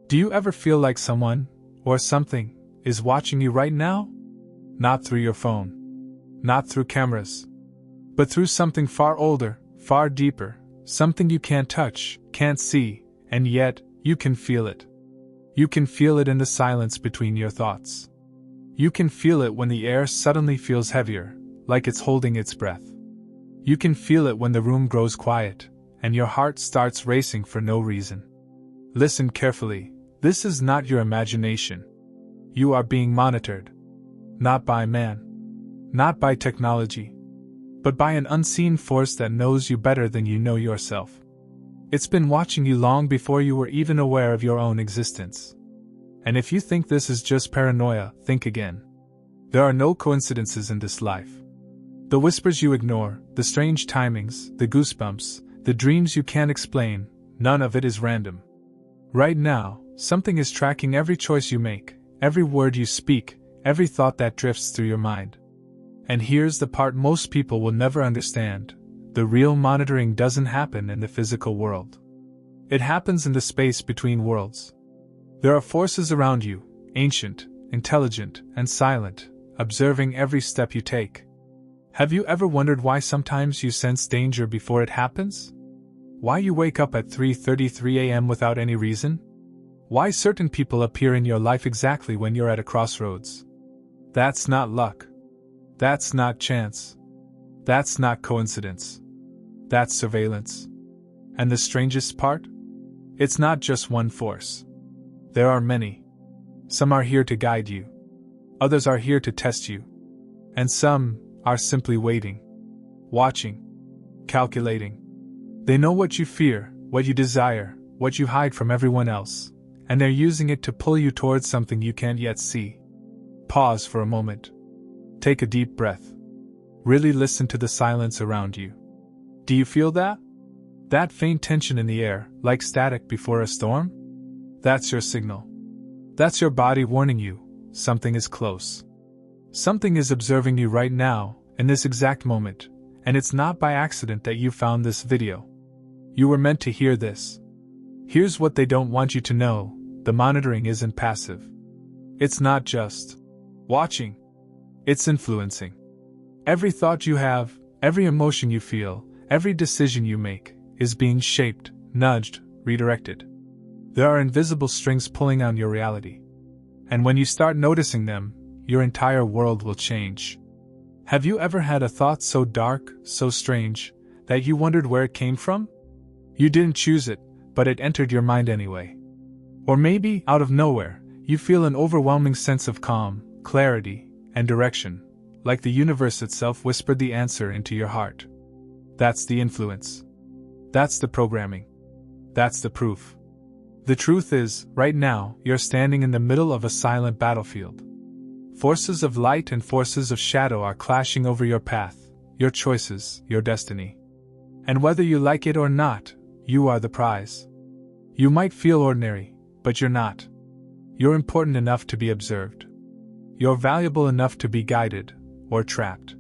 Do you ever feel like someone, or something, is watching you right now? Not through your phone. Not through cameras. But through something far older, far deeper, something you can't touch, can't see, and yet, you can feel it. You can feel it in the silence between your thoughts. You can feel it when the air suddenly feels heavier, like it's holding its breath. You can feel it when the room grows quiet, and your heart starts racing for no reason. Listen carefully, this is not your imagination. You are being monitored. Not by man. Not by technology. But by an unseen force that knows you better than you know yourself. It's been watching you long before you were even aware of your own existence. And if you think this is just paranoia, think again. There are no coincidences in this life. The whispers you ignore, the strange timings, the goosebumps, the dreams you can't explain, none of it is random. Right now, something is tracking every choice you make, every word you speak, every thought that drifts through your mind. And here's the part most people will never understand. The real monitoring doesn't happen in the physical world. It happens in the space between worlds. There are forces around you, ancient, intelligent, and silent, observing every step you take. Have you ever wondered why sometimes you sense danger before it happens? Why you wake up at 3:33 a.m. without any reason? Why certain people appear in your life exactly when you're at a crossroads? That's not luck. That's not chance. That's not coincidence. That's surveillance. And the strangest part? It's not just one force. There are many. Some are here to guide you. Others are here to test you. And some are simply waiting. Watching. Calculating. They know what you fear, what you desire, what you hide from everyone else, and they're using it to pull you towards something you can't yet see. Pause for a moment. Take a deep breath. Really listen to the silence around you. Do you feel that? That faint tension in the air, like static before a storm? That's your signal. That's your body warning you, something is close. Something is observing you right now, in this exact moment, and it's not by accident that you found this video. You were meant to hear this. Here's what they don't want you to know: the monitoring isn't passive. It's not just watching. It's influencing. Every thought you have, every emotion you feel, every decision you make, is being shaped, nudged, redirected. There are invisible strings pulling on your reality. And when you start noticing them, your entire world will change. Have you ever had a thought so dark, so strange, that you wondered where it came from? You didn't choose it, but it entered your mind anyway. Or maybe, out of nowhere, you feel an overwhelming sense of calm, clarity, and direction, like the universe itself whispered the answer into your heart. That's the influence. That's the programming. That's the proof. The truth is, right now, you're standing in the middle of a silent battlefield. Forces of light and forces of shadow are clashing over your path, your choices, your destiny. And whether you like it or not, you are the prize. You might feel ordinary, but you're not. You're important enough to be observed. You're valuable enough to be guided, or trapped.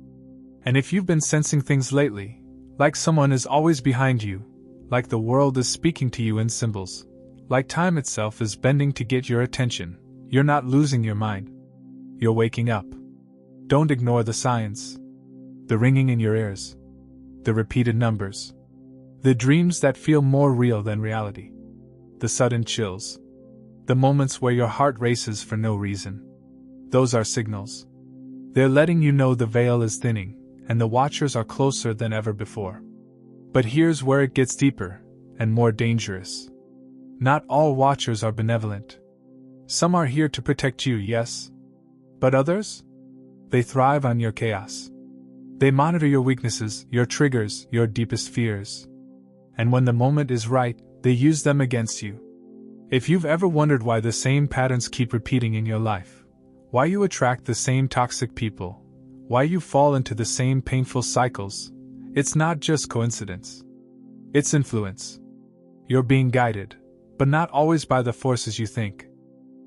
And if you've been sensing things lately, like someone is always behind you, like the world is speaking to you in symbols, like time itself is bending to get your attention, you're not losing your mind. You're waking up. Don't ignore the signs. The ringing in your ears. The repeated numbers. The dreams that feel more real than reality. The sudden chills. The moments where your heart races for no reason. Those are signals. They're letting you know the veil is thinning, and the watchers are closer than ever before. But here's where it gets deeper, and more dangerous. Not all watchers are benevolent. Some are here to protect you, yes. But others? They thrive on your chaos. They monitor your weaknesses, your triggers, your deepest fears. And when the moment is right, they use them against you. If you've ever wondered why the same patterns keep repeating in your life, why you attract the same toxic people, why you fall into the same painful cycles, it's not just coincidence. It's influence. You're being guided, but not always by the forces you think.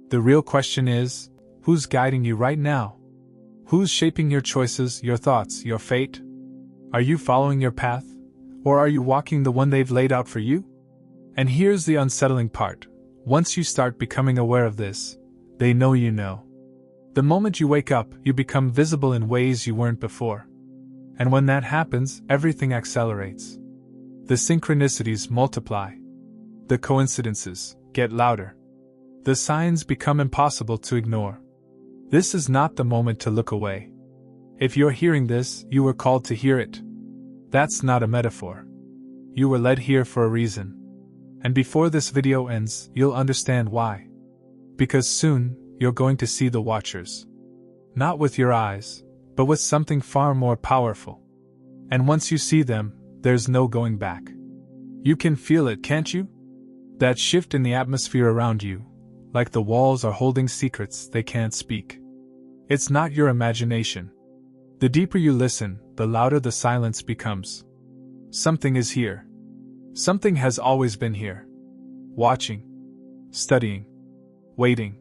The real question is, who's guiding you right now? Who's shaping your choices, your thoughts, your fate? Are you following your path? Or are you walking the one they've laid out for you? And here's the unsettling part. Once you start becoming aware of this, they know you know. The moment you wake up, you become visible in ways you weren't before. And when that happens, everything accelerates. The synchronicities multiply. The coincidences get louder. The signs become impossible to ignore. This is not the moment to look away. If you're hearing this, you were called to hear it. That's not a metaphor. You were led here for a reason. And before this video ends, you'll understand why. Because soon, you're going to see the Watchers. Not with your eyes, but with something far more powerful. And once you see them, there's no going back. You can feel it, can't you? That shift in the atmosphere around you, like the walls are holding secrets they can't speak. It's not your imagination. The deeper you listen, the louder the silence becomes. Something is here. Something has always been here. Watching. Studying. Waiting.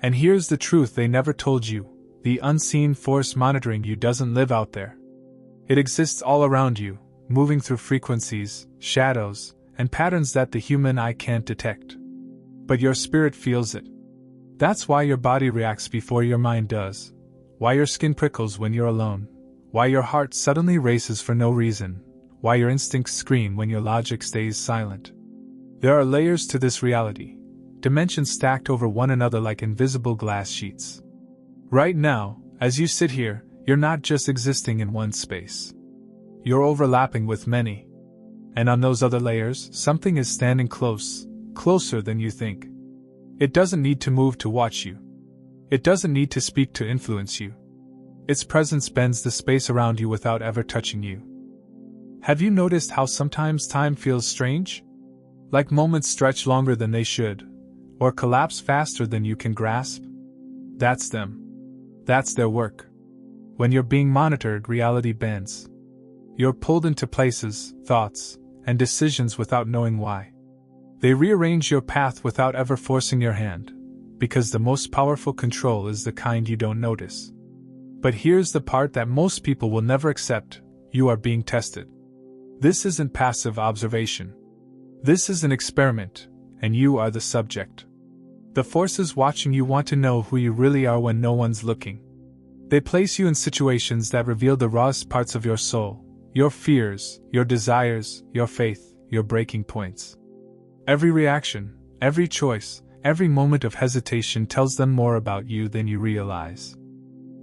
And here's the truth they never told you. The unseen force monitoring you doesn't live out there. It exists all around you, moving through frequencies, shadows, and patterns that the human eye can't detect. But your spirit feels it. That's why your body reacts before your mind does. Why your skin prickles when you're alone. Why your heart suddenly races for no reason. Why your instincts scream when your logic stays silent. There are layers to this reality. Dimensions stacked over one another like invisible glass sheets. Right now, as you sit here, you're not just existing in one space. You're overlapping with many. And on those other layers, something is standing close, closer than you think. It doesn't need to move to watch you. It doesn't need to speak to influence you. Its presence bends the space around you without ever touching you. Have you noticed how sometimes time feels strange? Like moments stretch longer than they should, or collapse faster than you can grasp? That's them. That's their work. When you're being monitored, reality bends. You're pulled into places, thoughts, and decisions without knowing why. They rearrange your path without ever forcing your hand, because the most powerful control is the kind you don't notice. But here's the part that most people will never accept: you are being tested. This isn't passive observation. This is an experiment, and you are the subject. The forces watching you want to know who you really are when no one's looking. They place you in situations that reveal the rawest parts of your soul, your fears, your desires, your faith, your breaking points. Every reaction, every choice, every moment of hesitation tells them more about you than you realize.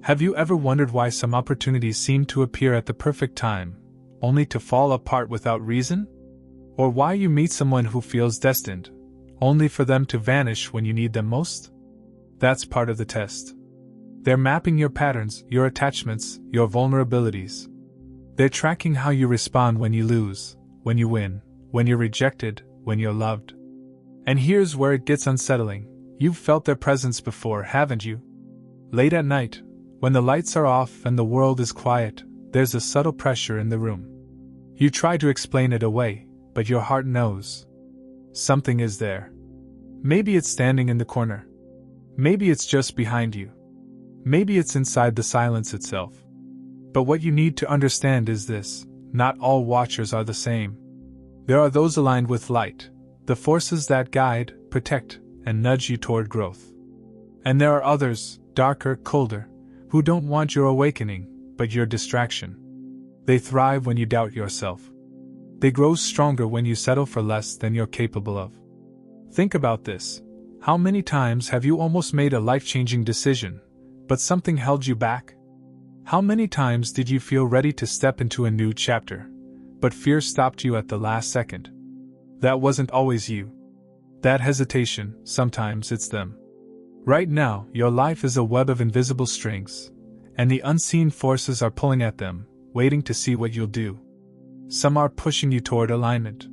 Have you ever wondered why some opportunities seem to appear at the perfect time, only to fall apart without reason? Or why you meet someone who feels destined, only for them to vanish when you need them most? That's part of the test. They're mapping your patterns, your attachments, your vulnerabilities. They're tracking how you respond when you lose, when you win, when you're rejected, when you're loved. And here's where it gets unsettling. You've felt their presence before, haven't you? Late at night, when the lights are off and the world is quiet, there's a subtle pressure in the room. You try to explain it away, but your heart knows. Something is there. Maybe it's standing in the corner. Maybe it's just behind you. Maybe it's inside the silence itself. But what you need to understand is this: not all watchers are the same. There are those aligned with light, the forces that guide, protect, and nudge you toward growth. And there are others, darker, colder, who don't want your awakening, but your distraction. They thrive when you doubt yourself. They grow stronger when you settle for less than you're capable of. Think about this. How many times have you almost made a life-changing decision, but something held you back? How many times did you feel ready to step into a new chapter, but fear stopped you at the last second? That wasn't always you. That hesitation, sometimes it's them. Right now, your life is a web of invisible strings, and the unseen forces are pulling at them, waiting to see what you'll do. Some are pushing you toward alignment.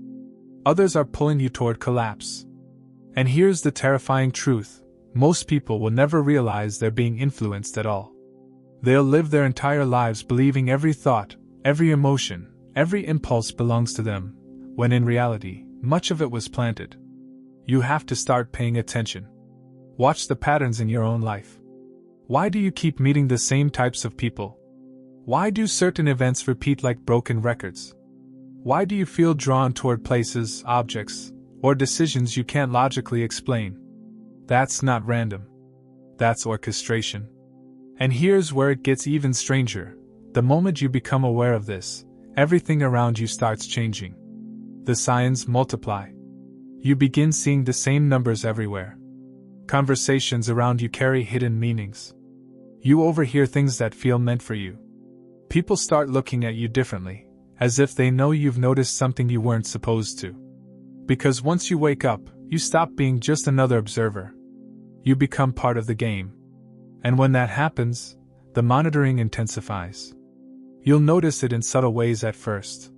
Others are pulling you toward collapse. And here's the terrifying truth: most people will never realize they're being influenced at all. They'll live their entire lives believing every thought, every emotion, every impulse belongs to them, when in reality, much of it was planted. You have to start paying attention. Watch the patterns in your own life. Why do you keep meeting the same types of people? Why do certain events repeat like broken records? Why do you feel drawn toward places, objects, or decisions you can't logically explain. That's not random. That's orchestration. And here's where it gets even stranger. The moment you become aware of this, everything around you starts changing. The signs multiply. You begin seeing the same numbers everywhere. Conversations around you carry hidden meanings. You overhear things that feel meant for you. People start looking at you differently, as if they know you've noticed something you weren't supposed to. Because once you wake up, you stop being just another observer. You become part of the game. And when that happens, the monitoring intensifies. You'll notice it in subtle ways at first.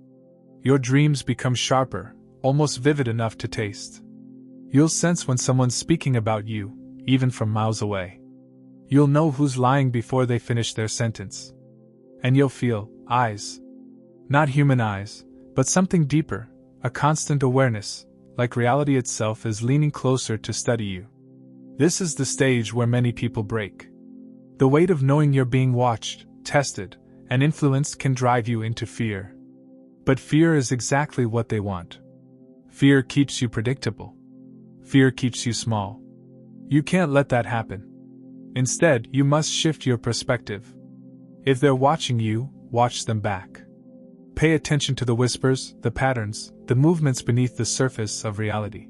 Your dreams become sharper, almost vivid enough to taste. You'll sense when someone's speaking about you, even from miles away. You'll know who's lying before they finish their sentence. And you'll feel eyes. Not human eyes, but something deeper, a constant awareness, like reality itself is leaning closer to study you. This is the stage where many people break. The weight of knowing you're being watched, tested, and influenced can drive you into fear. But fear is exactly what they want. Fear keeps you predictable. Fear keeps you small. You can't let that happen. Instead, you must shift your perspective. If they're watching you, watch them back. Pay attention to the whispers, the patterns, the movements beneath the surface of reality.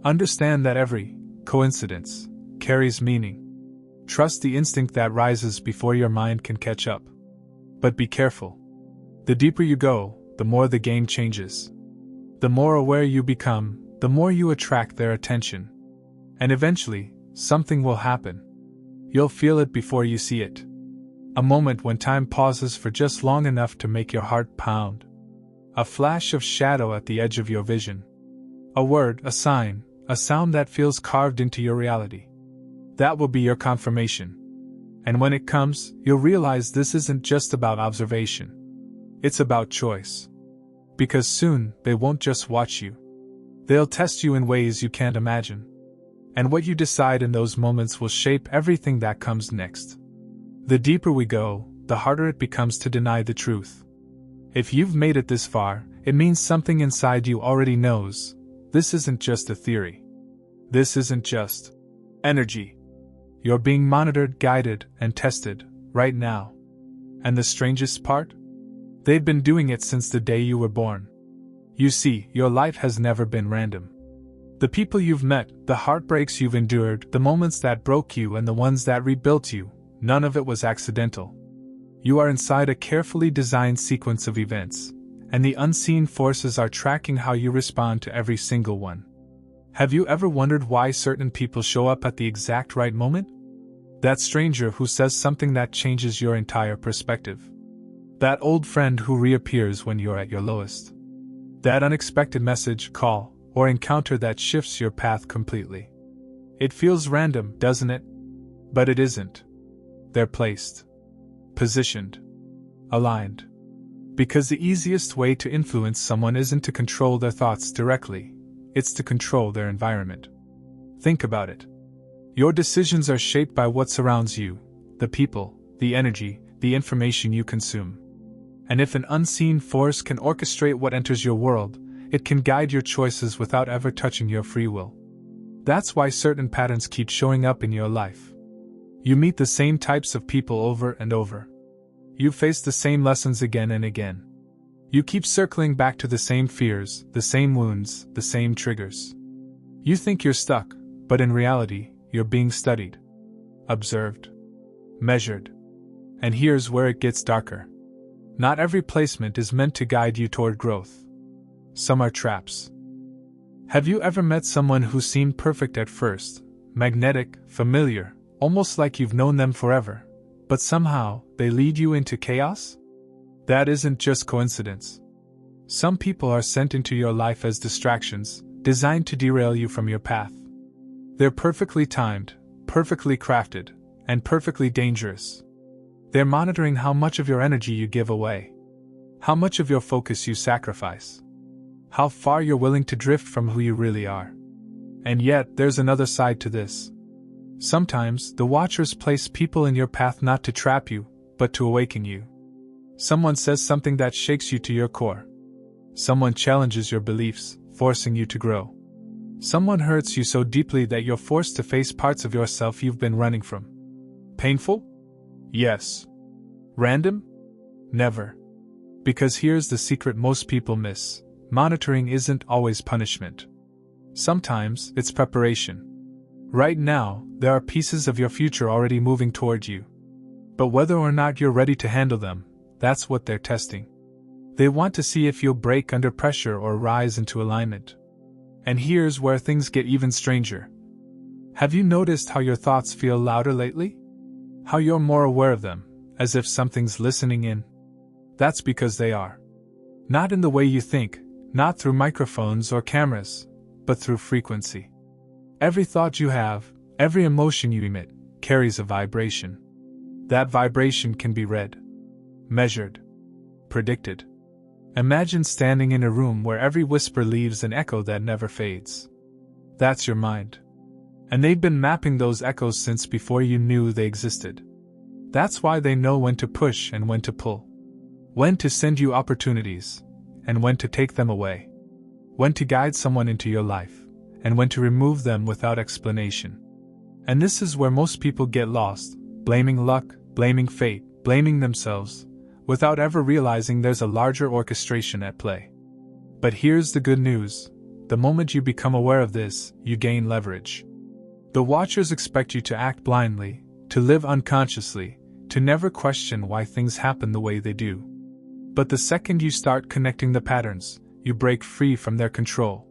Understand that every coincidence carries meaning. Trust the instinct that rises before your mind can catch up. But be careful. The deeper you go, the more the game changes. The more aware you become, the more you attract their attention. And eventually, something will happen. You'll feel it before you see it. A moment when time pauses for just long enough to make your heart pound. A flash of shadow at the edge of your vision. A word, a sign, a sound that feels carved into your reality. That will be your confirmation. And when it comes, you'll realize this isn't just about observation. It's about choice. Because soon, they won't just watch you. They'll test you in ways you can't imagine. And what you decide in those moments will shape everything that comes next. The deeper we go, the harder it becomes to deny the truth. If you've made it this far, it means something inside you already knows. This isn't just a theory. This isn't just energy. You're being monitored, guided, and tested, right now. And the strangest part? They've been doing it since the day you were born. You see, your life has never been random. The people you've met, the heartbreaks you've endured, the moments that broke you and the ones that rebuilt you, none of it was accidental. You are inside a carefully designed sequence of events, and the unseen forces are tracking how you respond to every single one. Have you ever wondered why certain people show up at the exact right moment? That stranger who says something that changes your entire perspective. That old friend who reappears when you're at your lowest. That unexpected message, call, or encounter that shifts your path completely. It feels random, doesn't it? But it isn't. They're placed, positioned, aligned. Because the easiest way to influence someone isn't to control their thoughts directly, it's to control their environment. Think about it. Your decisions are shaped by what surrounds you, the people, the energy, the information you consume. And if an unseen force can orchestrate what enters your world, it can guide your choices without ever touching your free will. That's why certain patterns keep showing up in your life. You meet the same types of people over and over. You face the same lessons again and again. You keep circling back to the same fears, the same wounds, the same triggers. You think you're stuck, but in reality, you're being studied, observed, measured. And here's where it gets darker. Not every placement is meant to guide you toward growth. Some are traps. Have you ever met someone who seemed perfect at first, magnetic, familiar, almost like you've known them forever, but somehow they lead you into chaos? That isn't just coincidence. Some people are sent into your life as distractions, designed to derail you from your path. They're perfectly timed, perfectly crafted, and perfectly dangerous. They're monitoring how much of your energy you give away, how much of your focus you sacrifice, how far you're willing to drift from who you really are. And yet, there's another side to this. Sometimes, the watchers place people in your path not to trap you, but to awaken you. Someone says something that shakes you to your core. Someone challenges your beliefs, forcing you to grow. Someone hurts you so deeply that you're forced to face parts of yourself you've been running from. Painful? Yes. Random? Never. Because here's the secret most people miss: monitoring isn't always punishment. Sometimes it's preparation. Right now, there are pieces of your future already moving toward you. But whether or not you're ready to handle them, that's what they're testing. They want to see if you'll break under pressure or rise into alignment. And here's where things get even stranger. Have you noticed how your thoughts feel louder lately? How you're more aware of them, as if something's listening in? That's because they are. Not in the way you think, not through microphones or cameras, but through frequency. Every thought you have, every emotion you emit, carries a vibration. That vibration can be read, measured, predicted. Imagine standing in a room where every whisper leaves an echo that never fades. That's your mind. And they've been mapping those echoes since before you knew they existed. That's why they know when to push and when to pull. When to send you opportunities, and when to take them away. When to guide someone into your life, and when to remove them without explanation. And this is where most people get lost, blaming luck, blaming fate, blaming themselves, without ever realizing there's a larger orchestration at play. But here's the good news: the moment you become aware of this, you gain leverage. The watchers expect you to act blindly, to live unconsciously, to never question why things happen the way they do. But the second you start connecting the patterns, you break free from their control.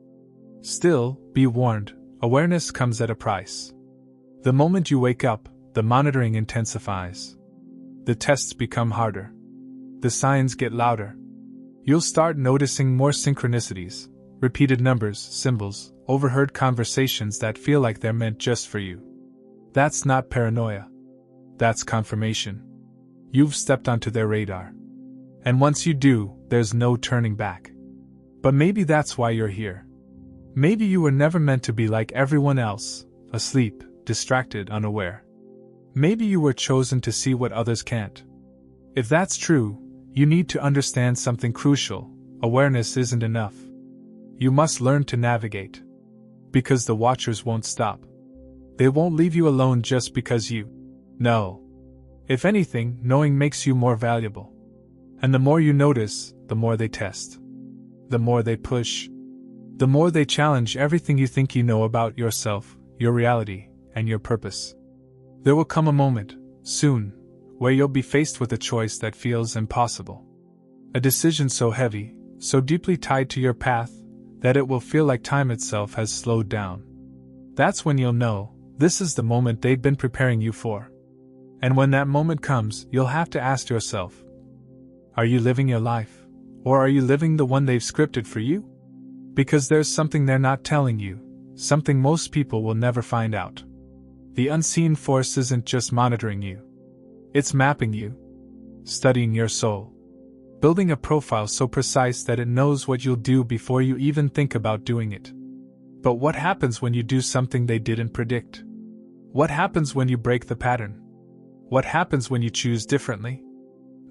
Still, be warned, awareness comes at a price. The moment you wake up, the monitoring intensifies. The tests become harder. The signs get louder. You'll start noticing more synchronicities, repeated numbers, symbols, overheard conversations that feel like they're meant just for you. That's not paranoia. That's confirmation. You've stepped onto their radar. And once you do, there's no turning back. But maybe that's why you're here. Maybe you were never meant to be like everyone else, asleep, distracted, unaware. Maybe you were chosen to see what others can't. If that's true, you need to understand something crucial: awareness isn't enough. You must learn to navigate. Because the watchers won't stop. They won't leave you alone just because you know. If anything, knowing makes you more valuable. And the more you notice, the more they test. The more they push. The more they challenge everything you think you know about yourself, your reality, and your purpose. There will come a moment, soon, where you'll be faced with a choice that feels impossible. A decision so heavy, so deeply tied to your path, that it will feel like time itself has slowed down. That's when you'll know, this is the moment they've been preparing you for. And when that moment comes, you'll have to ask yourself, are you living your life? Or are you living the one they've scripted for you? Because there's something they're not telling you, something most people will never find out. The unseen force isn't just monitoring you. It's mapping you, studying your soul, building a profile so precise that it knows what you'll do before you even think about doing it. But what happens when you do something they didn't predict? What happens when you break the pattern? What happens when you choose differently?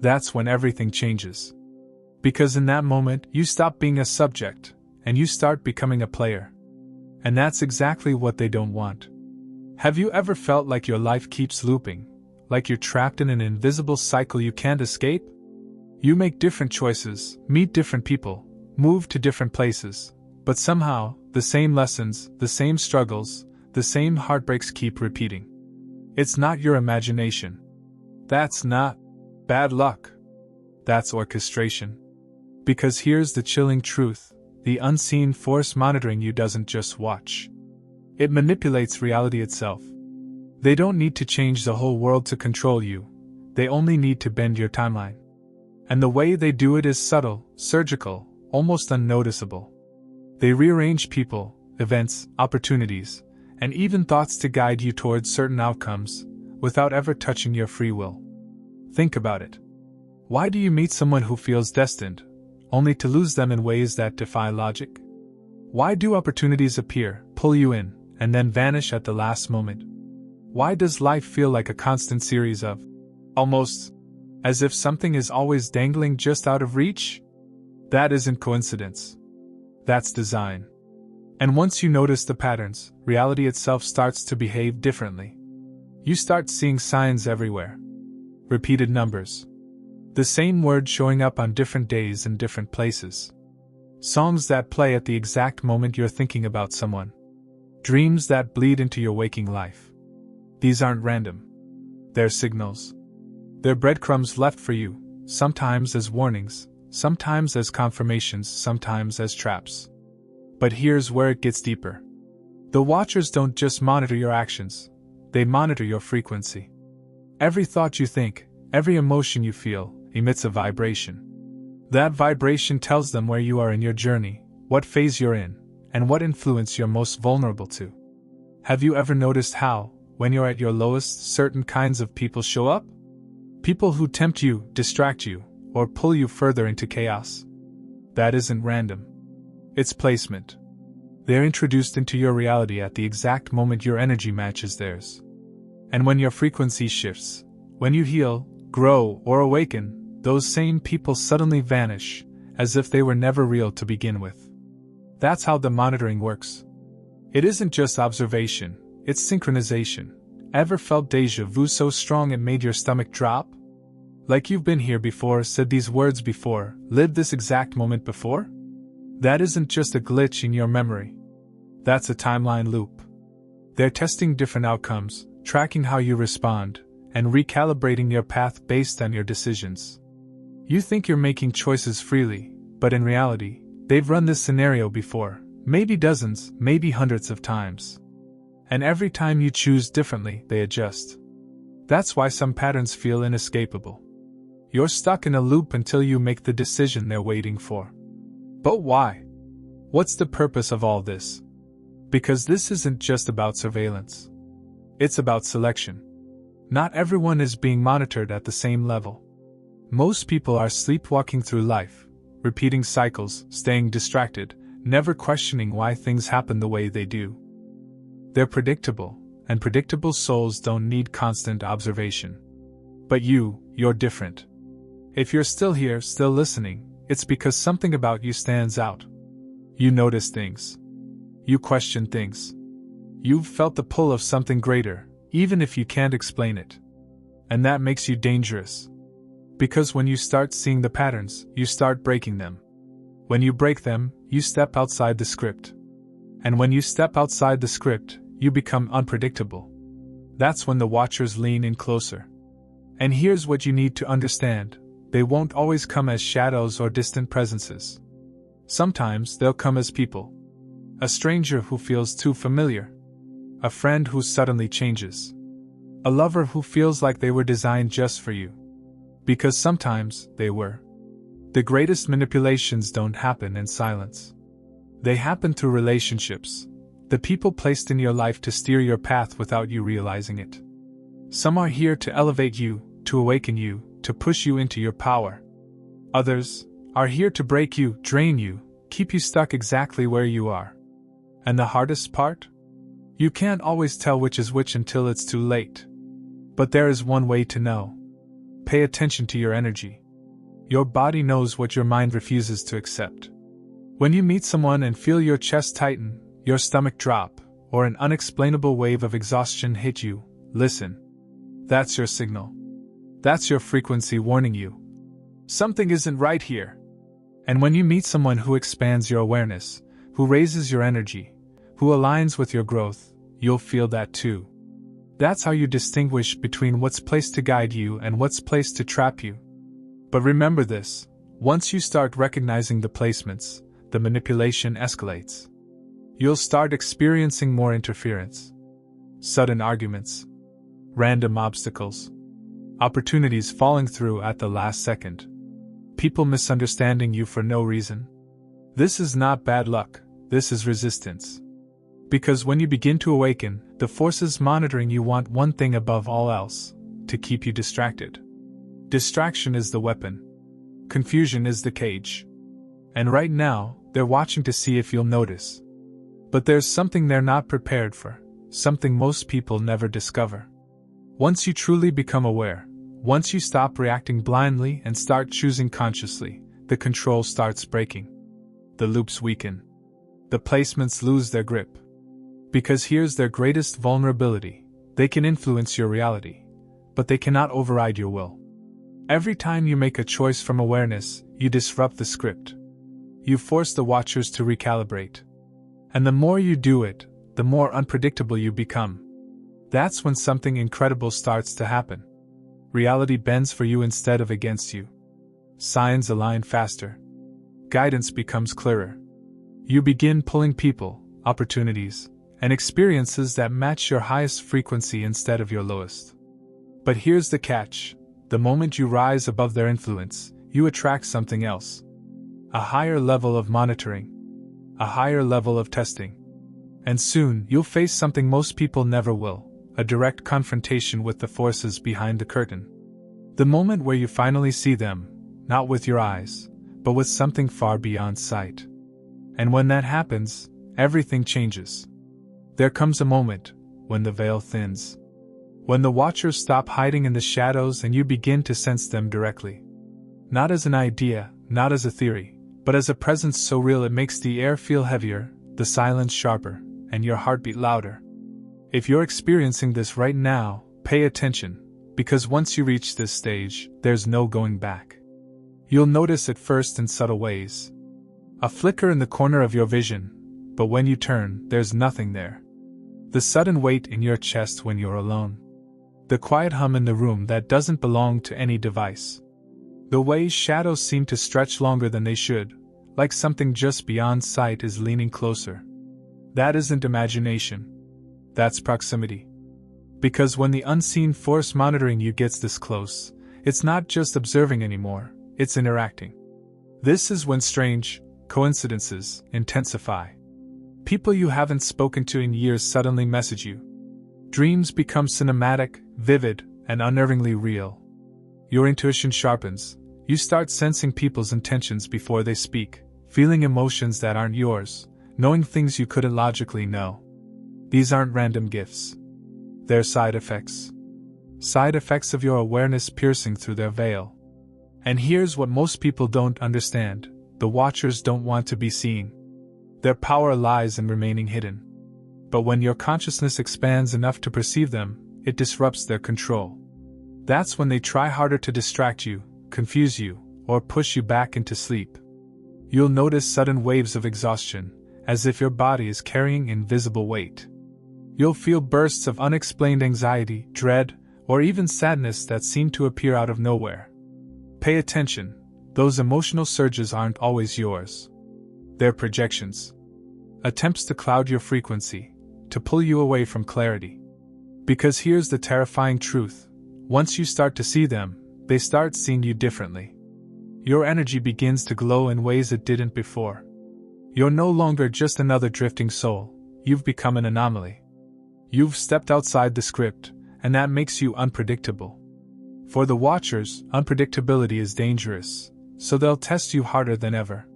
That's when everything changes. Because in that moment, you stop being a subject, and you start becoming a player. And that's exactly what they don't want. Have you ever felt like your life keeps looping, like you're trapped in an invisible cycle you can't escape? You make different choices, meet different people, move to different places, but somehow, the same lessons, the same struggles, the same heartbreaks keep repeating. It's not your imagination. That's not bad luck. That's orchestration. Because here's the chilling truth: the unseen force monitoring you doesn't just watch. It manipulates reality itself. They don't need to change the whole world to control you. They only need to bend your timeline. And the way they do it is subtle, surgical, almost unnoticeable. They rearrange people, events, opportunities, and even thoughts to guide you towards certain outcomes, without ever touching your free will. Think about it. Why do you meet someone who feels destined, only to lose them in ways that defy logic? Why do opportunities appear, pull you in, and then vanish at the last moment? Why does life feel like a constant series of almost, as if something is always dangling just out of reach? That isn't coincidence. That's design. And once you notice the patterns, reality itself starts to behave differently. You start seeing signs everywhere. Repeated numbers. The same word showing up on different days in different places. Songs that play at the exact moment you're thinking about someone. Dreams that bleed into your waking life. These aren't random. They're signals. They're breadcrumbs left for you, sometimes as warnings, sometimes as confirmations, sometimes as traps. But here's where it gets deeper. The watchers don't just monitor your actions, they monitor your frequency. Every thought you think, every emotion you feel, emits a vibration. That vibration tells them where you are in your journey, what phase you're in, and what influence you're most vulnerable to. Have you ever noticed how, when you're at your lowest, certain kinds of people show up? People who tempt you, distract you, or pull you further into chaos. That isn't random. It's placement. They're introduced into your reality at the exact moment your energy matches theirs. And when your frequency shifts, when you heal, grow, or awaken, those same people suddenly vanish, as if they were never real to begin with. That's how the monitoring works. It isn't just observation, it's synchronization. Ever felt déjà vu so strong it made your stomach drop? Like you've been here before, said these words before, lived this exact moment before? That isn't just a glitch in your memory. That's a timeline loop. They're testing different outcomes, tracking how you respond, and recalibrating your path based on your decisions. You think you're making choices freely, but in reality, they've run this scenario before, maybe dozens, maybe hundreds of times. And every time you choose differently, they adjust. That's why some patterns feel inescapable. You're stuck in a loop until you make the decision they're waiting for. But why? What's the purpose of all this? Because this isn't just about surveillance. It's about selection. Not everyone is being monitored at the same level. Most people are sleepwalking through life, repeating cycles, staying distracted, never questioning why things happen the way they do. They're predictable, and predictable souls don't need constant observation. But you're different. If you're still here, still listening, it's because something about you stands out. You notice things. You question things. You've felt the pull of something greater, even if you can't explain it. And that makes you dangerous. Because when you start seeing the patterns, you start breaking them. When you break them, you step outside the script. And when you step outside the script, you become unpredictable. That's when the watchers lean in closer. And here's what you need to understand. They won't always come as shadows or distant presences. Sometimes they'll come as people. A stranger who feels too familiar. A friend who suddenly changes. A lover who feels like they were designed just for you. Because sometimes they were. The greatest manipulations don't happen in silence. They happen through relationships. The people placed in your life to steer your path without you realizing it. Some are here to elevate you, to awaken you, to push you into your power. Others are here to break you, drain you, keep you stuck exactly where you are. And the hardest part? You can't always tell which is which until it's too late. But there is one way to know. Pay attention to your energy. Your body knows what your mind refuses to accept. When you meet someone and feel your chest tighten, your stomach drop, or an unexplainable wave of exhaustion hit you, listen. That's your signal. That's your frequency warning you. Something isn't right here. And when you meet someone who expands your awareness, who raises your energy, who aligns with your growth, you'll feel that too. That's how you distinguish between what's placed to guide you and what's placed to trap you. But remember this, once you start recognizing the placements, the manipulation escalates. You'll start experiencing more interference. Sudden arguments. Random obstacles. Opportunities falling through at the last second. People misunderstanding you for no reason. This is not bad luck, this is resistance. Because when you begin to awaken, the forces monitoring you want one thing above all else: to keep you distracted. Distraction is the weapon. Confusion is the cage. And right now, they're watching to see if you'll notice. But there's something they're not prepared for, something most people never discover. Once you truly become aware, once you stop reacting blindly and start choosing consciously, the control starts breaking. The loops weaken. The placements lose their grip. Because here's their greatest vulnerability: they can influence your reality, but they cannot override your will. Every time you make a choice from awareness, you disrupt the script. You force the watchers to recalibrate. And the more you do it, the more unpredictable you become. That's when something incredible starts to happen. Reality bends for you instead of against you. Signs align faster. Guidance becomes clearer. You begin pulling people, opportunities, and experiences that match your highest frequency instead of your lowest. But here's the catch: the moment you rise above their influence, you attract something else. A higher level of monitoring. A higher level of testing. And soon, you'll face something most people never will: a direct confrontation with the forces behind the curtain. The moment where you finally see them, not with your eyes, but with something far beyond sight. And when that happens, everything changes. There comes a moment when the veil thins. When the watchers stop hiding in the shadows and you begin to sense them directly. Not as an idea, not as a theory, but as a presence so real it makes the air feel heavier, the silence sharper, and your heartbeat louder. If you're experiencing this right now, pay attention, because once you reach this stage, there's no going back. You'll notice it first in subtle ways. A flicker in the corner of your vision, but when you turn, there's nothing there. The sudden weight in your chest when you're alone. The quiet hum in the room that doesn't belong to any device. The way shadows seem to stretch longer than they should, like something just beyond sight is leaning closer. That isn't imagination. That's proximity. Because when the unseen force monitoring you gets this close, it's not just observing anymore, it's interacting. This is when strange coincidences intensify. People you haven't spoken to in years suddenly message you. Dreams become cinematic, vivid, and unnervingly real. Your intuition sharpens. You start sensing people's intentions before they speak, feeling emotions that aren't yours, knowing things you couldn't logically know. These aren't random gifts. They're side effects. Side effects of your awareness piercing through their veil. And here's what most people don't understand: the watchers don't want to be seen. Their power lies in remaining hidden. But when your consciousness expands enough to perceive them, it disrupts their control. That's when they try harder to distract you, confuse you, or push you back into sleep. You'll notice sudden waves of exhaustion, as if your body is carrying invisible weight. You'll feel bursts of unexplained anxiety, dread, or even sadness that seem to appear out of nowhere. Pay attention, those emotional surges aren't always yours. They're projections. Attempts to cloud your frequency, to pull you away from clarity. Because here's the terrifying truth: once you start to see them, they start seeing you differently. Your energy begins to glow in ways it didn't before. You're no longer just another drifting soul, you've become an anomaly. You've stepped outside the script, and that makes you unpredictable. For the watchers, unpredictability is dangerous, so they'll test you harder than ever.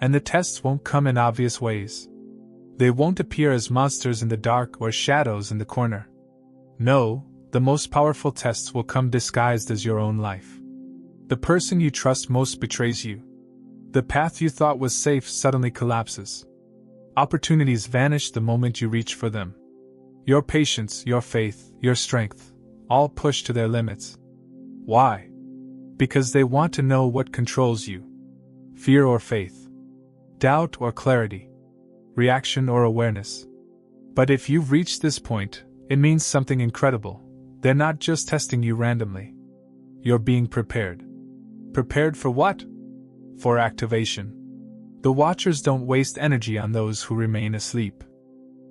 And the tests won't come in obvious ways. They won't appear as monsters in the dark or shadows in the corner. No, the most powerful tests will come disguised as your own life. The person you trust most betrays you. The path you thought was safe suddenly collapses. Opportunities vanish the moment you reach for them. Your patience, your faith, your strength, all pushed to their limits. Why? Because they want to know what controls you. Fear or faith. Doubt or clarity. Reaction or awareness. But if you've reached this point, it means something incredible. They're not just testing you randomly. You're being prepared. Prepared for what? For activation. The watchers don't waste energy on those who remain asleep.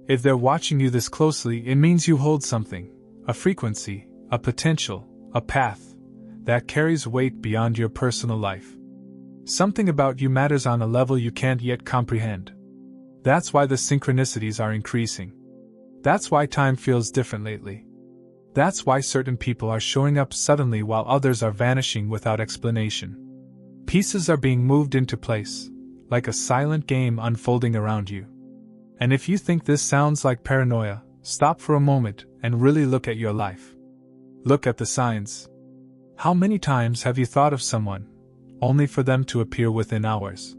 If they're watching you this closely, it means you hold something, a frequency, a potential, a path, that carries weight beyond your personal life. Something about you matters on a level you can't yet comprehend. That's why the synchronicities are increasing. That's why time feels different lately. That's why certain people are showing up suddenly while others are vanishing without explanation. Pieces are being moved into place, like a silent game unfolding around you. And if you think this sounds like paranoia, stop for a moment and really look at your life. Look at the signs. How many times have you thought of someone, only for them to appear within hours?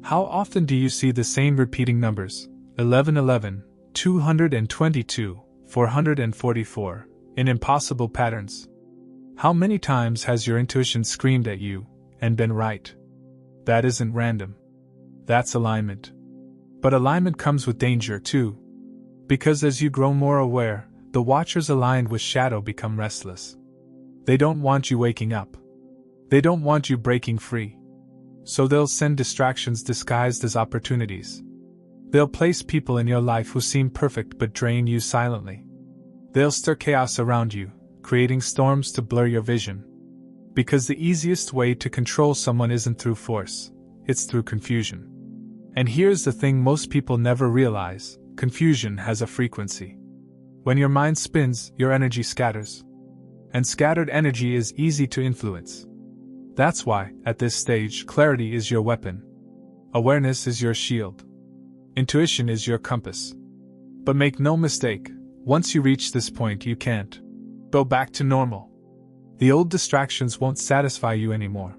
How often do you see the same repeating numbers, 1111, 222, 444, in impossible patterns? How many times has your intuition screamed at you, and been right? That isn't random. That's alignment. But alignment comes with danger too. Because as you grow more aware, the watchers aligned with shadow become restless. They don't want you waking up. They don't want you breaking free. So they'll send distractions disguised as opportunities. They'll place people in your life who seem perfect but drain you silently. They'll stir chaos around you, creating storms to blur your vision. Because the easiest way to control someone isn't through force, it's through confusion. And here's the thing most people never realize: confusion has a frequency. When your mind spins, your energy scatters. And scattered energy is easy to influence. That's why, at this stage, clarity is your weapon. Awareness is your shield. Intuition is your compass. But make no mistake, once you reach this point, you can't go back to normal. The old distractions won't satisfy you anymore.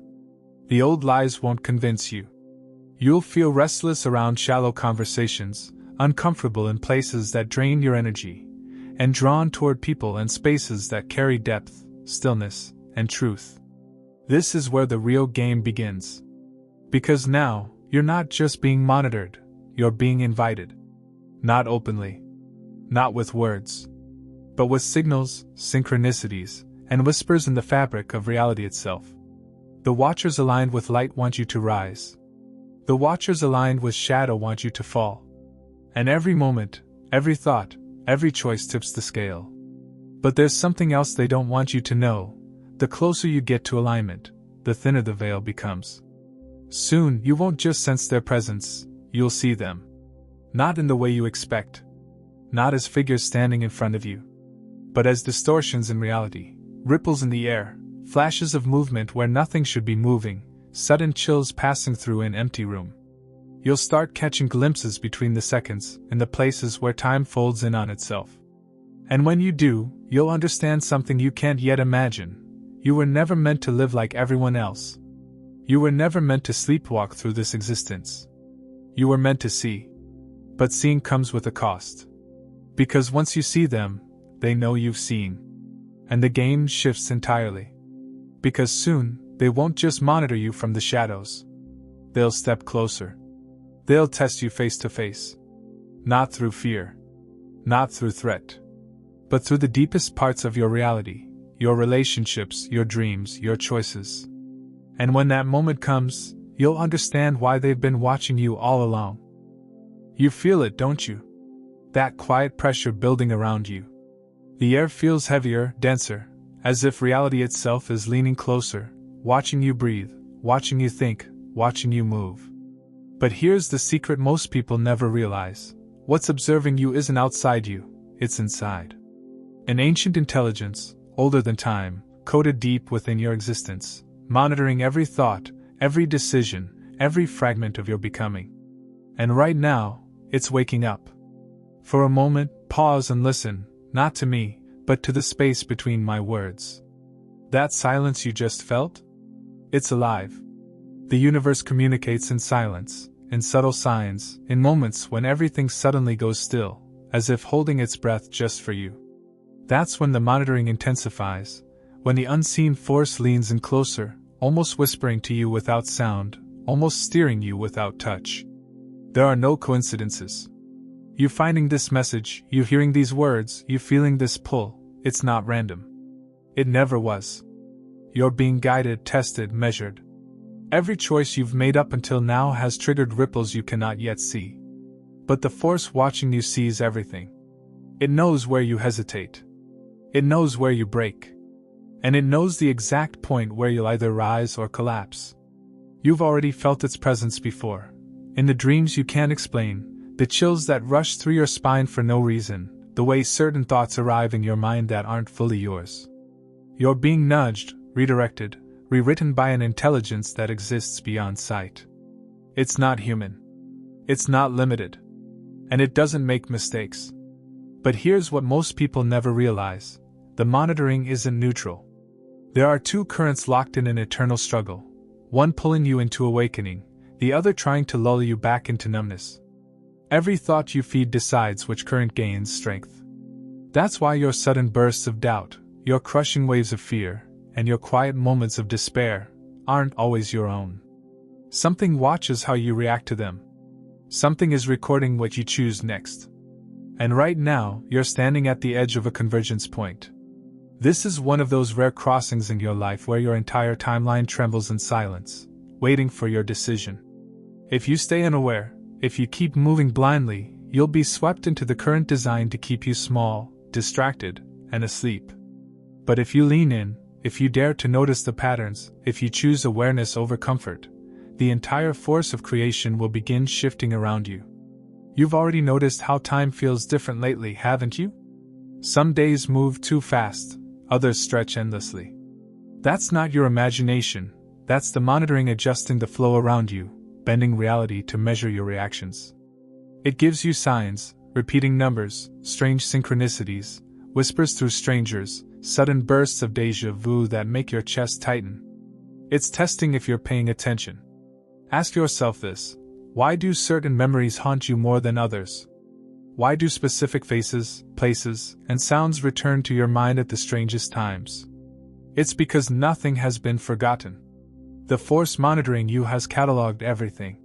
The old lies won't convince you. You'll feel restless around shallow conversations, uncomfortable in places that drain your energy, and drawn toward people and spaces that carry depth, stillness, and truth. This is where the real game begins. Because now, you're not just being monitored, you're being invited. Not openly. Not with words. But with signals, synchronicities, and whispers in the fabric of reality itself. The watchers aligned with light want you to rise. The watchers aligned with shadow want you to fall. And every moment, every thought, every choice tips the scale. But there's something else they don't want you to know. The closer you get to alignment, the thinner the veil becomes. Soon, you won't just sense their presence, you'll see them. Not in the way you expect. Not as figures standing in front of you. But as distortions in reality, ripples in the air, flashes of movement where nothing should be moving, sudden chills passing through an empty room. You'll start catching glimpses between the seconds, in the places where time folds in on itself. And when you do, you'll understand something you can't yet imagine. You were never meant to live like everyone else. You were never meant to sleepwalk through this existence. You were meant to see. But seeing comes with a cost. Because once you see them, they know you've seen. And the game shifts entirely. Because soon, they won't just monitor you from the shadows. They'll step closer. They'll test you face to face. Not through fear. Not through threat. But through the deepest parts of your reality, your relationships, your dreams, your choices. And when that moment comes, you'll understand why they've been watching you all along. You feel it, don't you? That quiet pressure building around you. The air feels heavier, denser, as if reality itself is leaning closer, watching you breathe, watching you think, watching you move. But here's the secret most people never realize. What's observing you isn't outside you, it's inside. An ancient intelligence, older than time, coded deep within your existence, monitoring every thought, every decision, every fragment of your becoming. And right now, it's waking up. For a moment, pause and listen, not to me, but to the space between my words. That silence you just felt? It's alive. The universe communicates in silence, in subtle signs, in moments when everything suddenly goes still, as if holding its breath just for you. That's when the monitoring intensifies, when the unseen force leans in closer, almost whispering to you without sound, almost steering you without touch. There are no coincidences. You finding this message, you hearing these words, you feeling this pull, it's not random. It never was. You're being guided, tested, measured. Every choice you've made up until now has triggered ripples you cannot yet see. But the force watching you sees everything. It knows where you hesitate. It knows where you break. And it knows the exact point where you'll either rise or collapse. You've already felt its presence before. In the dreams you can't explain, the chills that rush through your spine for no reason, the way certain thoughts arrive in your mind that aren't fully yours. You're being nudged, redirected, rewritten by an intelligence that exists beyond sight. It's not human. It's not limited. And it doesn't make mistakes. But here's what most people never realize. The monitoring isn't neutral. There are two currents locked in an eternal struggle. One pulling you into awakening, the other trying to lull you back into numbness. Every thought you feed decides which current gains strength. That's why your sudden bursts of doubt, your crushing waves of fear, and your quiet moments of despair aren't always your own. Something watches how you react to them. Something is recording what you choose next. And right now, you're standing at the edge of a convergence point. This is one of those rare crossings in your life where your entire timeline trembles in silence, waiting for your decision. If you stay unaware, if you keep moving blindly, you'll be swept into the current designed to keep you small, distracted, and asleep. But if you lean in, if you dare to notice the patterns, if you choose awareness over comfort, the entire force of creation will begin shifting around you. You've already noticed how time feels different lately, haven't you? Some days move too fast, others stretch endlessly. That's not your imagination, that's the monitoring adjusting the flow around you, bending reality to measure your reactions. It gives you signs, repeating numbers, strange synchronicities, whispers through strangers, sudden bursts of déjà vu that make your chest tighten. It's testing if you're paying attention. Ask yourself this: why do certain memories haunt you more than others? Why do specific faces, places, and sounds return to your mind at the strangest times? It's because nothing has been forgotten. The force monitoring you has cataloged everything.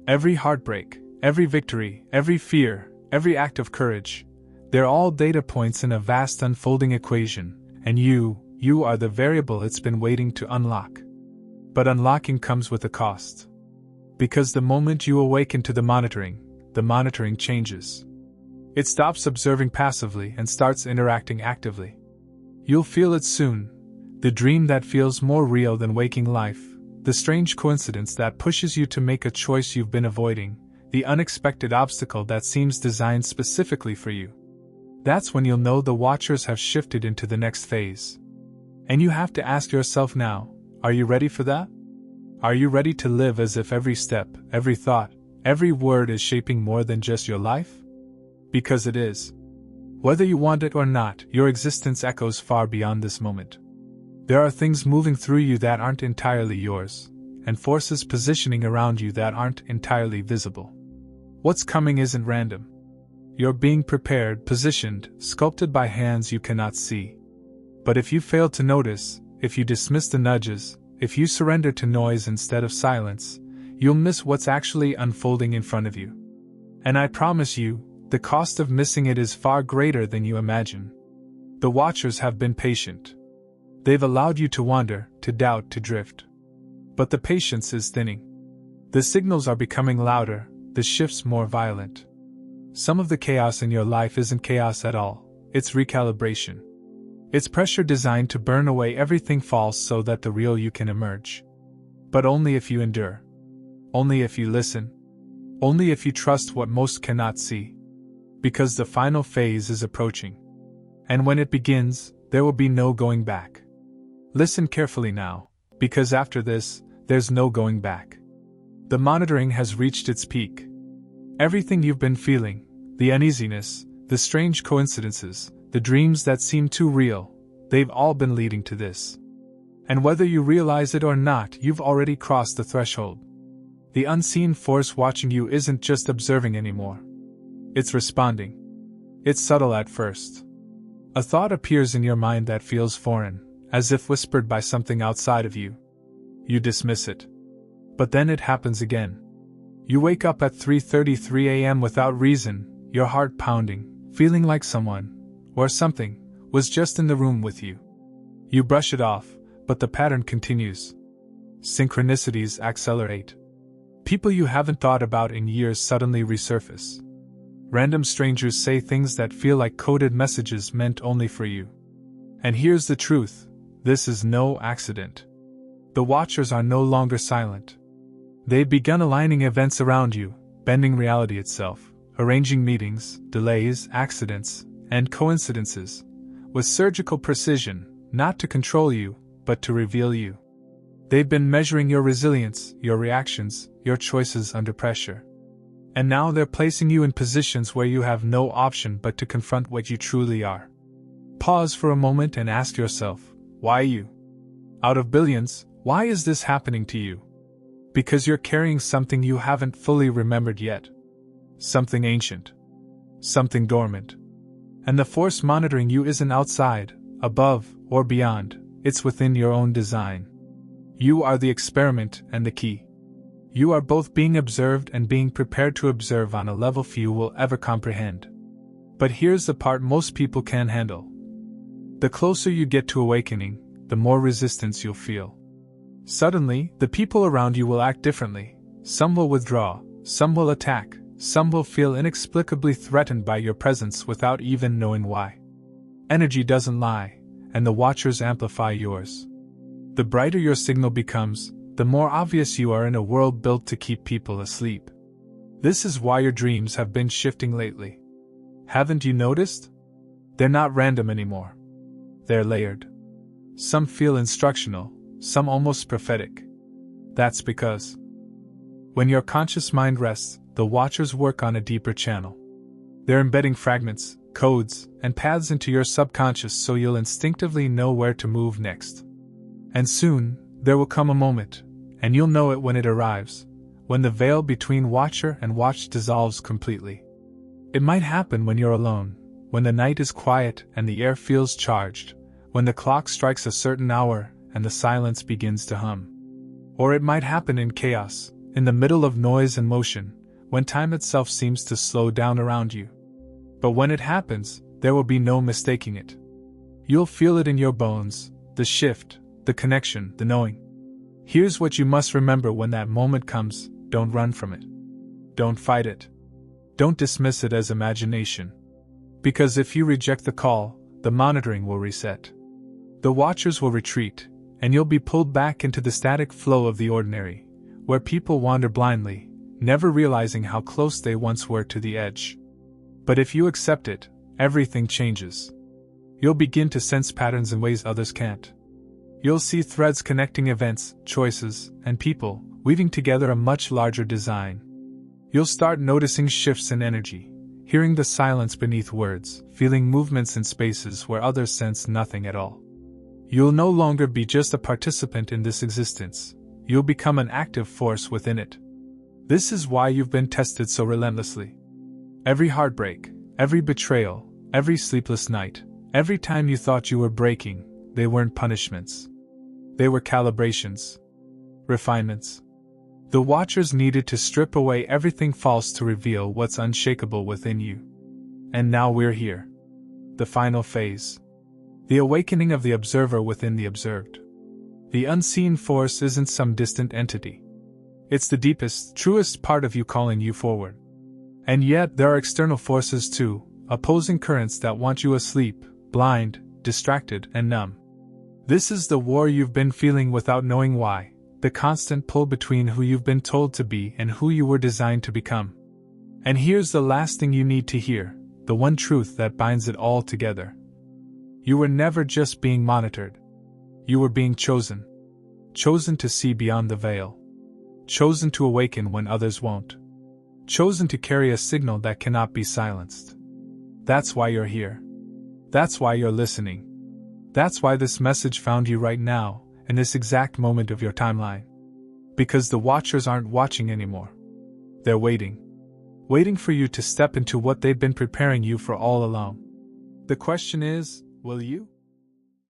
Every heartbreak, every victory, every fear, every act of courage. They're all data points in a vast unfolding equation, and you are the variable it's been waiting to unlock. But unlocking comes with a cost. Because the moment you awaken to the monitoring changes. It stops observing passively and starts interacting actively. You'll feel it soon, the dream that feels more real than waking life, the strange coincidence that pushes you to make a choice you've been avoiding, the unexpected obstacle that seems designed specifically for you. That's when you'll know the watchers have shifted into the next phase. And you have to ask yourself now, are you ready for that? Are you ready to live as if every step, every thought, every word is shaping more than just your life? Because it is. Whether you want it or not, your existence echoes far beyond this moment. There are things moving through you that aren't entirely yours, and forces positioning around you that aren't entirely visible. What's coming isn't random. You're being prepared, positioned, sculpted by hands you cannot see. But if you fail to notice, if you dismiss the nudges, if you surrender to noise instead of silence, you'll miss what's actually unfolding in front of you. And I promise you, the cost of missing it is far greater than you imagine. The watchers have been patient. They've allowed you to wander, to doubt, to drift. But the patience is thinning. The signals are becoming louder, the shifts more violent. Some of the chaos in your life isn't chaos at all, it's recalibration. It's pressure designed to burn away everything false so that the real you can emerge. But only if you endure. Only if you listen. Only if you trust what most cannot see. Because the final phase is approaching. And when it begins, there will be no going back. Listen carefully now, because after this, there's no going back. The monitoring has reached its peak. Everything you've been feeling, the uneasiness, the strange coincidences, the dreams that seem too real, they've all been leading to this. And whether you realize it or not, you've already crossed the threshold. The unseen force watching you isn't just observing anymore. It's responding. It's subtle at first. A thought appears in your mind that feels foreign, as if whispered by something outside of you. You dismiss it. But then it happens again. You wake up at 3:33 a.m. without reason, your heart pounding, feeling like someone, or something, was just in the room with you. You brush it off, but the pattern continues. Synchronicities accelerate. People you haven't thought about in years suddenly resurface. Random strangers say things that feel like coded messages meant only for you. And here's the truth, this is no accident. The watchers are no longer silent. They've begun aligning events around you, bending reality itself, arranging meetings, delays, accidents, and coincidences, with surgical precision, not to control you, but to reveal you. They've been measuring your resilience, your reactions, your choices under pressure. And now they're placing you in positions where you have no option but to confront what you truly are. Pause for a moment and ask yourself, why you? Out of billions, why is this happening to you? Because you're carrying something you haven't fully remembered yet. Something ancient. Something dormant. And the force monitoring you isn't outside, above, or beyond, it's within your own design. You are the experiment and the key. You are both being observed and being prepared to observe on a level few will ever comprehend. But here's the part most people can't handle. The closer you get to awakening, the more resistance you'll feel. Suddenly, the people around you will act differently. Some will withdraw, some will attack, some will feel inexplicably threatened by your presence without even knowing why. Energy doesn't lie, and the watchers amplify yours. The brighter your signal becomes, the more obvious you are in a world built to keep people asleep. This is why your dreams have been shifting lately. Haven't you noticed? They're not random anymore. They're layered. Some feel instructional, some almost prophetic. That's because when your conscious mind rests, the watchers work on a deeper channel. They're embedding fragments, codes, and paths into your subconscious so you'll instinctively know where to move next. And soon, there will come a moment, and you'll know it when it arrives, when the veil between watcher and watched dissolves completely. It might happen when you're alone, when the night is quiet and the air feels charged, when the clock strikes a certain hour and the silence begins to hum. Or it might happen in chaos, in the middle of noise and motion, when time itself seems to slow down around you. But when it happens, there will be no mistaking it. You'll feel it in your bones, the shift, the connection, the knowing. Here's what you must remember when that moment comes: don't run from it. Don't fight it. Don't dismiss it as imagination. Because if you reject the call, the monitoring will reset. The watchers will retreat, and you'll be pulled back into the static flow of the ordinary, where people wander blindly, never realizing how close they once were to the edge. But if you accept it, everything changes. You'll begin to sense patterns in ways others can't. You'll see threads connecting events, choices, and people, weaving together a much larger design. You'll start noticing shifts in energy, hearing the silence beneath words, feeling movements in spaces where others sense nothing at all. You'll no longer be just a participant in this existence. You'll become an active force within it. This is why you've been tested so relentlessly. Every heartbreak, every betrayal, every sleepless night, every time you thought you were breaking, they weren't punishments. They were calibrations. Refinements. The watchers needed to strip away everything false to reveal what's unshakable within you. And now we're here. The final phase. The awakening of the observer within the observed. The unseen force isn't some distant entity. It's the deepest, truest part of you calling you forward. And yet there are external forces too, opposing currents that want you asleep, blind, distracted, and numb. This is the war you've been feeling without knowing why, the constant pull between who you've been told to be and who you were designed to become. And here's the last thing you need to hear, the one truth that binds it all together. You were never just being monitored. You were being chosen. Chosen to see beyond the veil. Chosen to awaken when others won't. Chosen to carry a signal that cannot be silenced. That's why you're here. That's why you're listening. That's why this message found you right now, in this exact moment of your timeline. Because the watchers aren't watching anymore. They're waiting. Waiting for you to step into what they've been preparing you for all along. The question is, will you?